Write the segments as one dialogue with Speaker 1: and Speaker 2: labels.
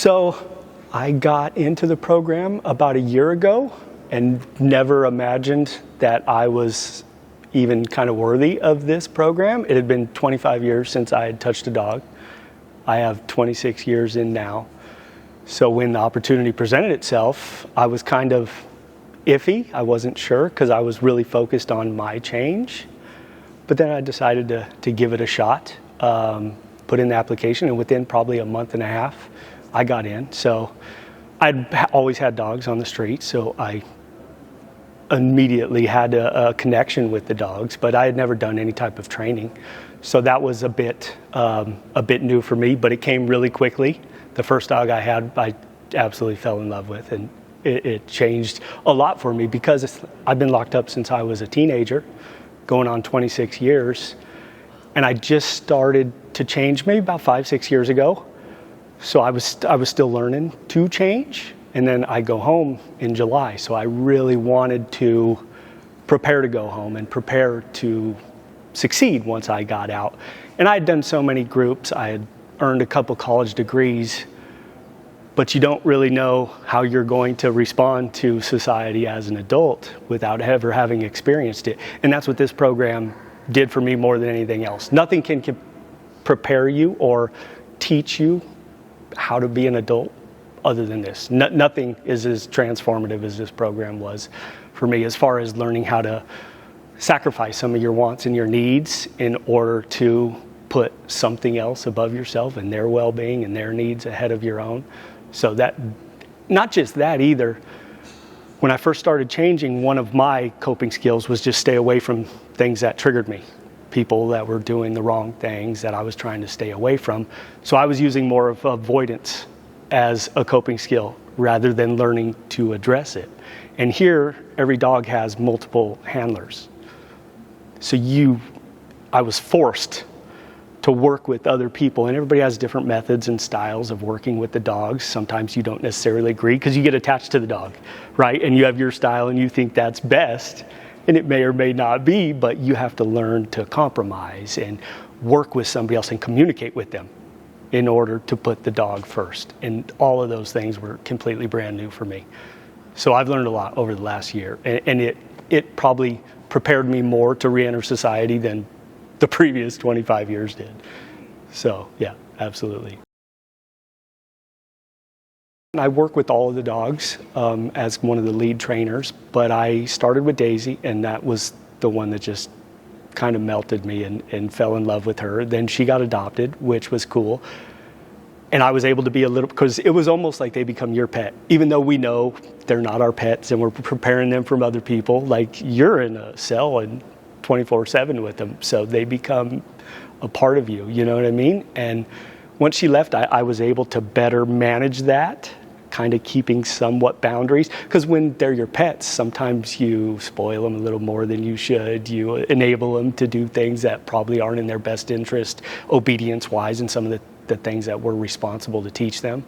Speaker 1: So I got into the program about a year ago and never imagined that I was even kind of worthy of this program. It had been 25 years since I had touched a dog. I have 26 years in now. So when the opportunity presented itself, I was kind of iffy. I wasn't sure because I was really focused on my change. But then I decided to give it a shot, put in the application, and within probably a month and a half, I got in. So I'd always had dogs on the street, so I immediately had a connection with the dogs, but I had never done any type of training. So that was a bit new for me, but it came really quickly. The first dog I had, I absolutely fell in love with, and it changed a lot for me because I've been locked up since I was a teenager, going on 26 years, and I just started to change maybe about 5-6 years ago. So I was still learning to change, and then I go home in July. So I really wanted to prepare to go home and prepare to succeed once I got out. And I had done so many groups. I had earned a couple college degrees, but you don't really know how you're going to respond to society as an adult without ever having experienced it. And that's what this program did for me more than anything else. Nothing can prepare you or teach you how to be an adult other than this. Nothing is as transformative as this program was for me, as far as learning how to sacrifice some of your wants and your needs in order to put something else above yourself and their well-being and their needs ahead of your own. So that, not just that either, when I first started changing, one of my coping skills was just stay away from things that triggered me. People that were doing the wrong things that I was trying to stay away from. So I was using more of avoidance as a coping skill rather than learning to address it. And here, every dog has multiple handlers. So I was forced to work with other people, and everybody has different methods and styles of working with the dogs. Sometimes you don't necessarily agree because you get attached to the dog, right? And you have your style and you think that's best. And it may or may not be, but you have to learn to compromise and work with somebody else and communicate with them in order to put the dog first. And all of those things were completely brand new for me. So I've learned a lot over the last year, and it probably prepared me more to re-enter society than the previous 25 years did. So yeah, absolutely. I work with all of the dogs as one of the lead trainers, but I started with Daisy, and that was the one that just kind of melted me and fell in love with her. Then she got adopted, which was cool. And I was able to be because it was almost like they become your pet. Even though we know they're not our pets and we're preparing them from other people, like you're in a cell and 24/7 with them. So they become a part of you, you know what I mean? And once she left, I was able to better manage that, kind of keeping somewhat boundaries, because when they're your pets, sometimes you spoil them a little more than you should. You enable them to do things that probably aren't in their best interest, obedience-wise, and some of the things that we're responsible to teach them.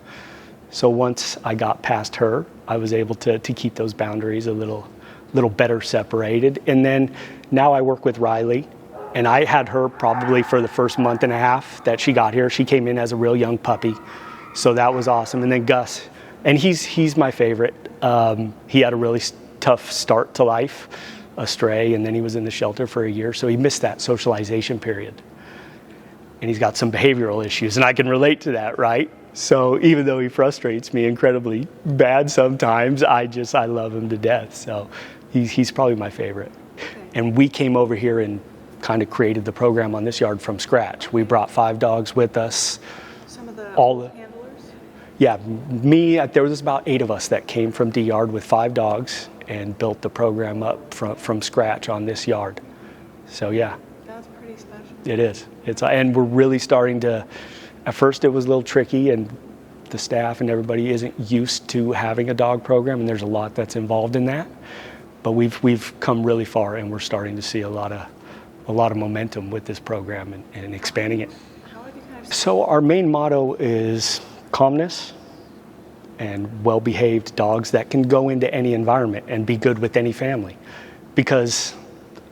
Speaker 1: So once I got past her, I was able to keep those boundaries a little better separated. And then now I work with Wiley, and I had her probably for the first month and a half that she got here. She came in as a real young puppy, so that was awesome. And then Gus, and he's my favorite. He had a really tough start to life, a stray, and then he was in the shelter for a year, so he missed that socialization period. And he's got some behavioral issues, and I can relate to that, right? So even though he frustrates me incredibly bad sometimes, I love him to death. So he's probably my favorite. Okay. And we came over here and kind of created the program on this yard from scratch. We brought 5 dogs with us.
Speaker 2: Some of the handlers?
Speaker 1: Yeah, there was about 8 of us that came from D Yard with 5 dogs and built the program up from scratch on this yard. So yeah.
Speaker 2: That's pretty special.
Speaker 1: It is. And we're really starting to, at first it was a little tricky, and the staff and everybody isn't used to having a dog program, and there's a lot that's involved in that. But we've come really far, and we're starting to see a lot of momentum with this program and expanding it.
Speaker 2: How have you kind of
Speaker 1: So our main motto is calmness and well-behaved dogs that can go into any environment and be good with any family. Because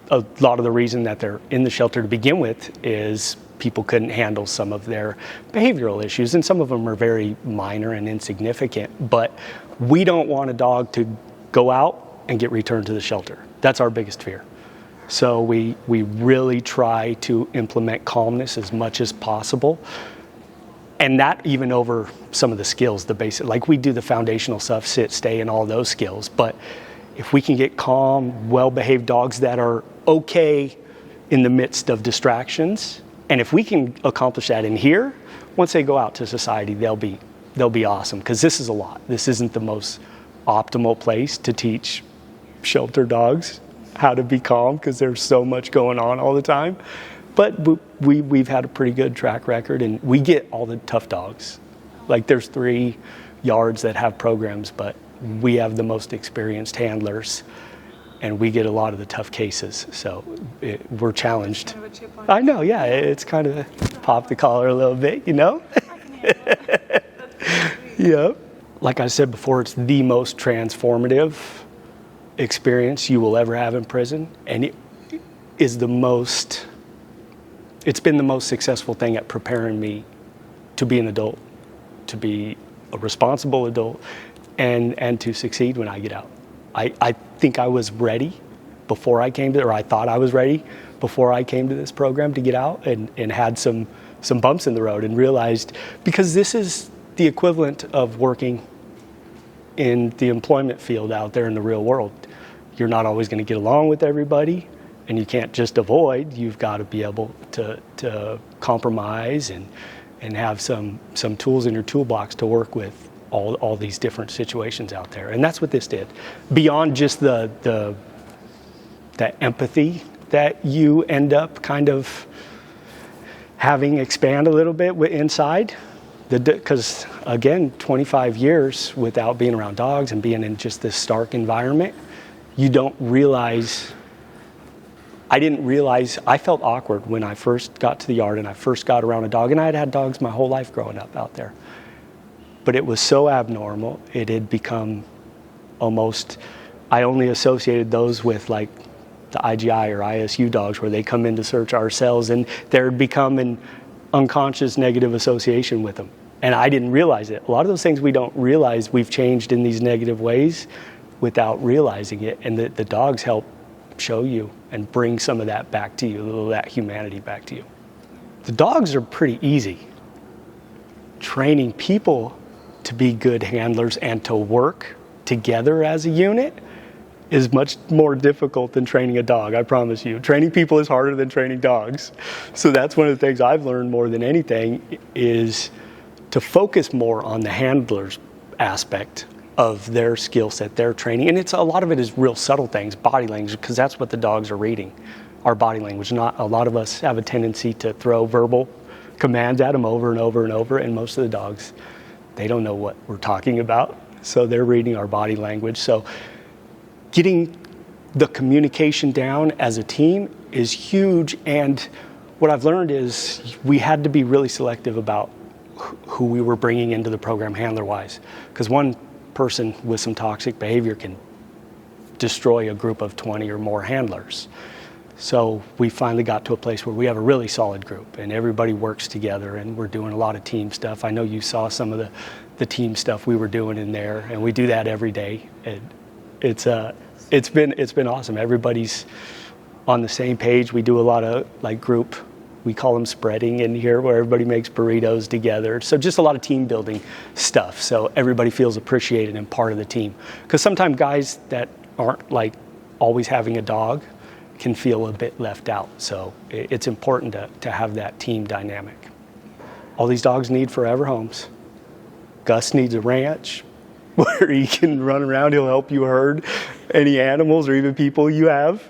Speaker 1: a lot of the reason that they're in the shelter to begin with is people couldn't handle some of their behavioral issues, and some of them are very minor and insignificant, but we don't want a dog to go out and get returned to the shelter. That's our biggest fear. So we really try to implement calmness as much as possible, and that even over some of the skills, the basic, like we do the foundational stuff, sit, stay, and all those skills, but if we can get calm, well-behaved dogs that are okay in the midst of distractions, and if we can accomplish that in here, once they go out to society, they'll be awesome, because this is a lot. This isn't the most optimal place to teach shelter dogs how to be calm, because there's so much going on all the time. But we've had a pretty good track record, and we get all the tough dogs. Like there's 3 yards that have programs, but we have the most experienced handlers, and we get a lot of the tough cases. So we're challenged.
Speaker 2: Kind of a chip on
Speaker 1: I know, yeah, it's kind of pop the collar a little bit, you know?
Speaker 2: I can handle it. That's pretty sweet.
Speaker 1: Yeah. Like I said before, it's the most transformative experience you will ever have in prison, and it is it's been the most successful thing at preparing me to be an adult, to be a responsible adult, and to succeed when I get out. I think I was ready before I came to, or I thought I was ready before I came to this program to get out, and had some bumps in the road, and realized, because this is the equivalent of working in the employment field out there in the real world. You're not always going to get along with everybody, and you can't just avoid. You've got to be able to compromise and have some tools in your toolbox to work with all these different situations out there. And that's what this did. Beyond just the empathy that you end up kind of having expand a little bit inside, because again, 25 years without being around dogs and being in just this stark environment, you don't realize. I didn't realize, I felt awkward when I first got to the yard and I first got around a dog, and I had had dogs my whole life growing up out there. But it was so abnormal, it had become almost, I only associated those with like the IGI or ISU dogs, where they come in to search our cells, and there had become an unconscious negative association with them. And I didn't realize it. A lot of those things we don't realize we've changed in these negative ways without realizing it, and the dogs help show you and bring some of that back to you, a little of that humanity back to you. The dogs are pretty easy. Training people to be good handlers and to work together as a unit is much more difficult than training a dog, I promise you. Training people is harder than training dogs. So that's one of the things I've learned more than anything, is to focus more on the handler's aspect of their skill set, their training. And a lot of it is real subtle things, body language, because that's what the dogs are reading, our body language. Not a lot of us have a tendency to throw verbal commands at them over and over and over, and most of the dogs, they don't know what we're talking about, so they're reading our body language. So getting the communication down as a team is huge, and what I've learned is we had to be really selective about who we were bringing into the program handler-wise, because one person with some toxic behavior can destroy a group of 20 or more handlers. So we finally got to a place where we have a really solid group, and everybody works together, and we're doing a lot of team stuff. I know you saw some of the team stuff we were doing in there, and we do that every day. And it's been awesome. Everybody's on the same page. We do a lot of like group, we call them spreading in here, where everybody makes burritos together. So just a lot of team building stuff, so everybody feels appreciated and part of the team. Because sometimes guys that aren't like always having a dog can feel a bit left out. So it's important to have that team dynamic. All these dogs need forever homes. Gus needs a ranch where he can run around. He'll help you herd any animals or even people you have.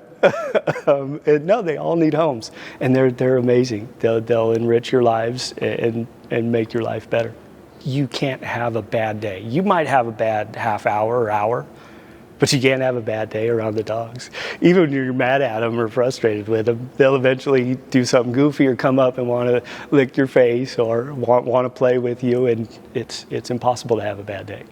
Speaker 1: And no, they all need homes, and they're amazing. They'll enrich your lives and make your life better. You can't have a bad day. You might have a bad half hour or hour, but you can't have a bad day around the dogs. Even when you're mad at them or frustrated with them, they'll eventually do something goofy or come up and want to lick your face or want to play with you, and it's impossible to have a bad day.